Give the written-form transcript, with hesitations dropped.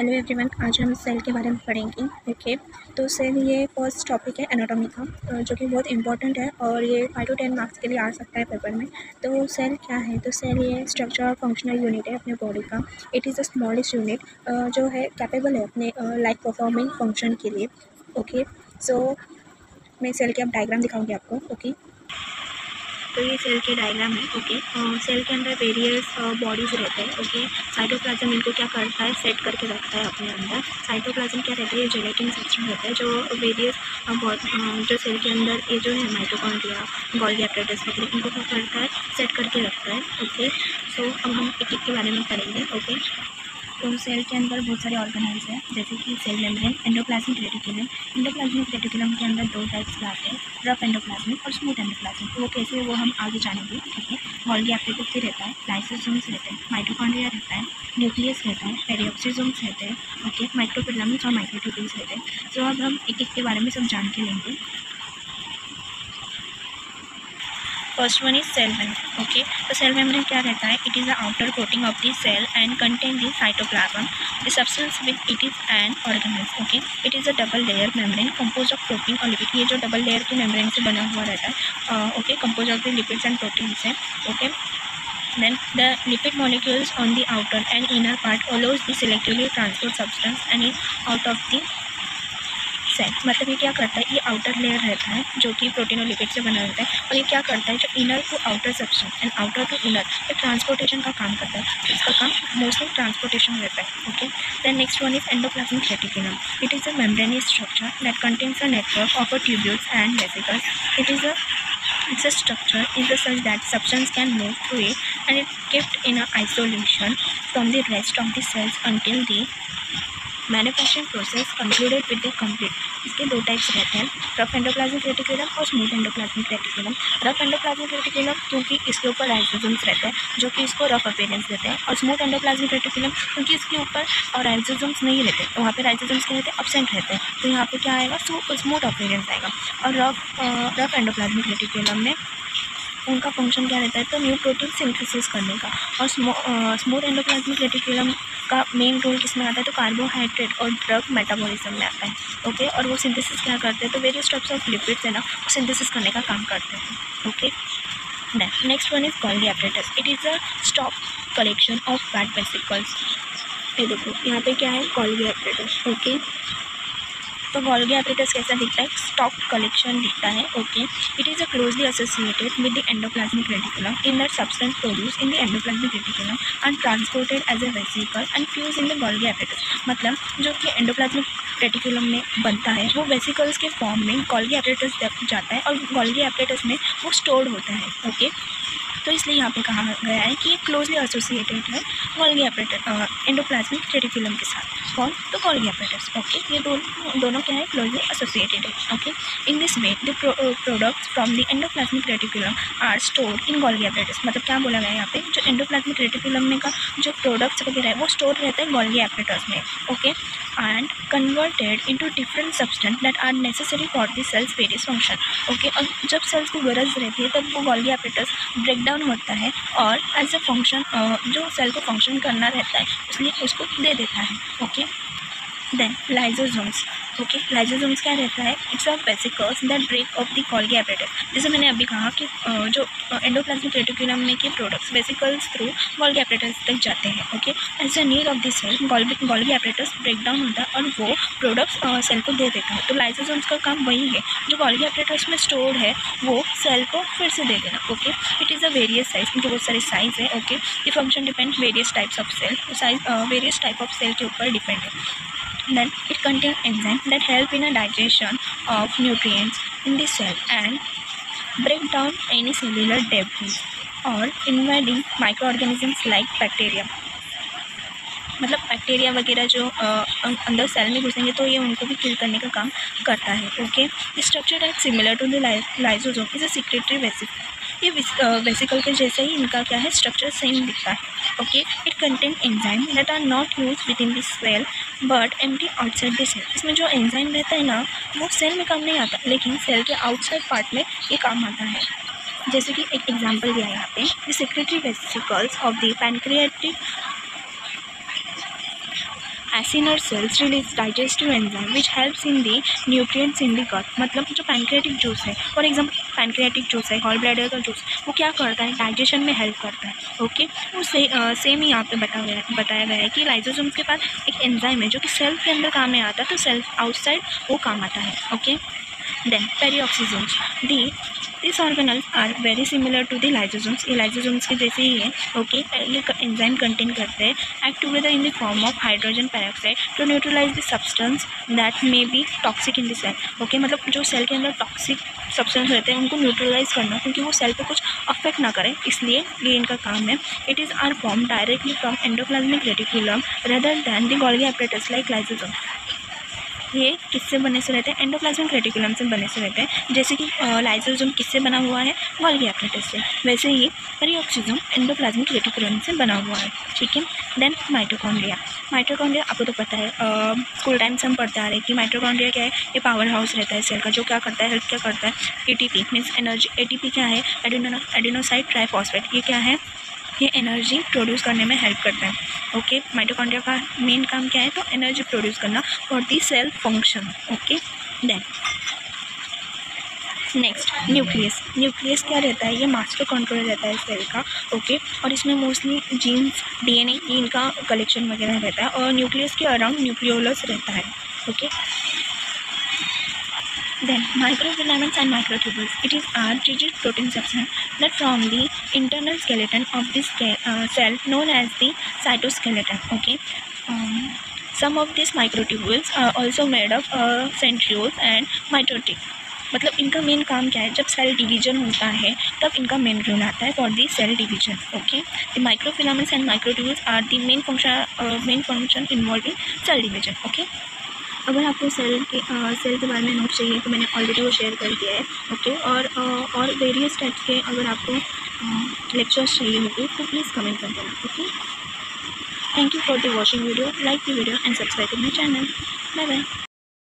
Hello everyone, आज हम cell के बारे में पढ़ेंगे। ओके, तो सेल ये फर्स्ट टॉपिक है एनाटॉमी का, जो कि बहुत इंपॉर्टेंट है और ये 5 to 10 मार्क्स के लिए आ सकता है पेपर में। तो सेल क्या है? तो सेल ये स्ट्रक्चर और फंक्शनल यूनिट है अपने बॉडी का। It is the smallest unit जो है कैपेबल है अपने लाइक परफॉर्मिंग फंक्शन के लिए। ओके, सो मैं सेल के अब डायग्राम दिखाऊंगी आपको। ओके, तो ये सेल के डायग्राम है। ओके, सेल के अंदर वेरियस बॉडीज़ रहते हैं। ओके, साइटोप्लाज्म इनको क्या करता है, सेट करके रखता है अपने अंदर। साइटोप्लाज्म क्या रहता है, ये जेलेटिन सब्सटेंस रहता है जो वेरियस जो सेल के अंदर ये जो है माइटोकॉन्ड्रिया, गोल्गी एपरेटस वगैरह इनको क्या करता है, सेट करके रखता है। ओके, सो अब हम एक एक के बारे में पढ़ेंगे। ओके, तो सेल के अंदर बहुत सारे ऑर्गेनाइज हैं, जैसे कि cell membrane, endoplasmic reticulum. Endoplasmic reticulum के अंदर दो टाइप्स के आते हैं, रफ एंडोप्लाज्मिक और स्मूथ एंडोप्लाज्मिक। तो वो कैसे है वो हम आगे जानेंगे। ठीक है, गोल्गी एपरेटस भी रहता है, लाइसोसोम्स रहते हैं, माइटोकॉन्ड्रिया रहता है, न्यूक्लियस रहता है, पेरिऑक्सीसोम्स रहते हैं। ओके, माइक्रोफिलामेंट्स और माइक्रोट्यूब्यूल्स रहते हैं। तो अब हम एक एक के बारे में सब जान के लेंगे। First one is cell membrane. Okay, तो सेल मेम्ब्रेन क्या रहता है, it is the outer coating of the cell and contain the cytoplasm, the substance with it is an organelle. Okay, it is a double layer membrane compose of protein और lipid. ये जो double layer की membrane से बना हुआ रहता है। Okay, compose of the lipids and protein से। Okay, then the lipid molecules on the outer and inner part allows the selectively transport substance and is out of the cell. मतलब ये क्या करता है, ये आउटर लेयर रहता है जो कि प्रोटीन और लिपिड से बना रहता है, और ये क्या करता है, जो inner to outer substance and outer to inner, ये ट्रांसपोर्टेशन का काम करता है। इसका काम मोस्टली ट्रांसपोर्टेशन रहता है। Okay, then next one is endoplasmic reticulum. It is a membranous structure that contains a network of tubules and vesicles. It's a structure in the cell that substance can move through it, and it's kept in a isolation from the rest of the cells until the manufacturing process concluded with the complete. इसके दो types रहते हैं, rough endoplasmic reticulum और smooth endoplasmic reticulum. Rough endoplasmic reticulum क्योंकि इसके ऊपर राइजोसोम्स रहते हैं जो कि इसको रफ अपीयरेंस देते हैं, और स्मूथ एंडोप्लाज्मिक रेटिकुलम क्योंकि इसके ऊपर और राइजोसोम्स नहीं रहते, तो वहाँ पे राइजोसोम्स क्या रहते हैं, एब्सेंट रहते हैं, तो यहाँ पे क्या आएगा, स्मूथ अपीयरेंस आएगा। और रफ एंडोप्लाज्मिक रेटिकुलम में उनका फंक्शन क्या रहता है, तो न्यू प्रोटीन सिंथेसिस करने का। और स्मूथ एंडोप्लाज्मिक रेटिकुलम का मेन रोल किसमें आता है, तो कार्बोहाइड्रेट और ड्रग मेटाबॉलिज्म में आता है। ओके, और वो सिंथेसिस क्या करते हैं, तो वेरियस टाइप्स ऑफ लिपिड्स है ना, वो सिंथेसिस करने का काम करते हैं। Okay, next one is Golgi apparatus. It is a stop collection of fat vesicles. ये देखो यहाँ पे क्या है, गोल्गी एपरेटस। ओके, तो गोल्गी एपरेटस कैसा दिखता है, स्टॉप कलेक्शन दिखता है। Okay, it is a closely associated with the endoplasmic reticulum in that substance produce in the endoplasmic reticulum and transported as a vesicle and fuse in the Golgi apparatus. मतलब जो कि endoplasmic reticulum में बनता है वो vesicles के form में Golgi apparatus जाता है, और गोल्गी एपरेटस में वो स्टोर्ड होता है। ओके, तो इसलिए यहाँ पे कहा गया है कि ये क्लोजली एसोसिएटेड है गोल्गी एपरेटस एंडोप्लाज्मिक रेटिकुलम के साथ। कौन, तो गोल्गी एपरेटस। ओके, ये दोनों क्या है, क्लोजली एसोसिएटेड है। Okay, in this way the products from the endoplasmic reticulum are stored in Golgi apparatus. मतलब क्या बोला गया है यहाँ पे, जो एंडोप्लाज्मिक रेटिकुलम में का जो प्रोडक्ट्स वगैरह है वो स्टोर रहता है गोल्गी एपरेटस में। Okay, and converted into different substance that are necessary for the cells various function. Okay, और जब सेल्स को गरज रहती है तब वो गोल्गी एपरेटस ब्रेक डाउन होता है और एज अ फंक्शन जो सेल को फंक्शन करना रहता है इसलिए उसको दे देता है। Okay, then lysosomes. Okay, lysosomes क्या रहता है, it's a vesicles that break off the Golgi apparatus. जैसे मैंने अभी कहा कि जो एंडोप्लाज्मिक रेटिकुलम में के products vesicles through Golgi apparatus तक जाते हैं। Okay, as a need of the cell Golgi apparatus break down होता है और वो प्रोडक्ट्स सेल को दे देता है। तो लाइजोसोम्स का काम वही है, जो गोल्गी एपरेटस में स्टोर्ड है वो सेल को फिर से दे देना। Okay, it is a various size, इनके बहुत सारे साइज है। ओके, ये function depend various types of cell, size various type of cell के ऊपर डिपेंड है। Then it contains enzymes that help in a digestion of nutrients in the cell and break down any cellular debris or invading microorganisms like bacteria। मतलब bacteria वगैरह जो अंदर cell में घुसेंगे तो ये उनको भी किल करने का काम करता है। ओके, स्ट्रक्चर है similar to the lysosome is a secretory vesicle. ये वेसिकल के जैसे ही इनका क्या है, स्ट्रक्चर सेम दिखता है। Okay, it contain enzyme that are not use within this cell but empty outside the cell. इसमें जो एंजाइम रहता है ना वो सेल में काम नहीं आता, लेकिन सेल के आउटसाइड पार्ट में ये काम आता है। जैसे कि एक एग्जाम्पल दिया है यहाँ पे, the secretory vesicles of the pancreatic acinar cells release digestive enzyme which helps in the nutrients in the gut. मतलब जो पैनक्रियाटिक जूस है, फॉर एग्जांपल पैनक्रियाटिक जूस है, गॉल ब्लैडर का जूस, वो क्या करता है, डाइजेशन में हेल्प करता है। ओके, वो सेम ही यहाँ पे बताया गया है कि लाइसोसोम्स के पास एक एंजाइम है जो कि सेल के अंदर काम में आता है, तो सेल आउटसाइड वो काम आता है। Okay, then peroxisomes, this organelles are very similar to the lysosomes, ये लाइसोसोम्स के जैसे ही है। ओके, ये एंजाइम कंटेन करते हैं, act together in the form of hydrogen peroxide to neutralise the substance that may be toxic in the cell. Okay, मतलब जो cell के अंदर टॉक्सिक सब्सटेंस रहते हैं उनको न्यूट्रलाइज करना, क्योंकि वो सेल पे कुछ अफेक्ट ना करें, इसलिए ये इनका काम है। It is are form directly from endoplasmic reticulum rather than the Golgi apparatus like lysosome. ये किससे बने से रहते हैं, एंडोप्लाज्मिक रेटिकुलम से बने से रहते हैं। जैसे कि लाइसोसोम किससे बना हुआ है, गोल्गी एपरेटस से, वैसे ही पेरिऑक्सीसोम एंडोप्लाज्मिक रेटिकुलम से बना हुआ है। ठीक है, देन माइटोकॉन्ड्रिया। माइटोकॉन्ड्रिया आपको तो पता है, स्कूल टाइम से हम पढ़ते आ रहे हैं कि माइटोकॉन्ड्रिया क्या है, ये पावर हाउस रहता है सेल का, जो क्या करता है, हेल्प क्या करता है, एटीपी मीन्स एनर्जी। एटीपी क्या है, एडिनोसाइड ट्राइफॉस्फेट, ये क्या है, ये एनर्जी प्रोड्यूस करने में हेल्प करता है। ओके, माइटोकॉन्ड्रिया का मेन काम क्या है, तो एनर्जी प्रोड्यूस करना for the cell function. Okay, then next nucleus. Nucleus क्या रहता है, ये मास्टर कंट्रोल रहता है सेल का। ओके, और इसमें मोस्टली जीन्स, डीएनए इनका कलेक्शन वगैरह रहता है, और न्यूक्लियस के अराउंड न्यूक्लियोलस रहता है। Okay, then microfilaments and microtubules, it is a rigid protein substance that form the internal skeleton of this cell known as the cytoskeleton. Okay, some of these microtubules are also made of centrioles and mitotic. मतलब इनका main काम क्या है, जब cell division होता है तब इनका मेन रोल आता है for the cell division. Okay, the microfilaments and microtubules are the main function involve in cell division. Okay, अगर आपको सेल के बारे में नोट चाहिए तो मैंने ऑलरेडी वो शेयर कर दिया है। ओके, और वेरियस टाइप्स के अगर आपको लेक्चर्स चाहिए होंगे तो प्लीज़ कमेंट कर देना। Okay, thank you for the watching video, like the video and subscribe to my channel. Bye bye.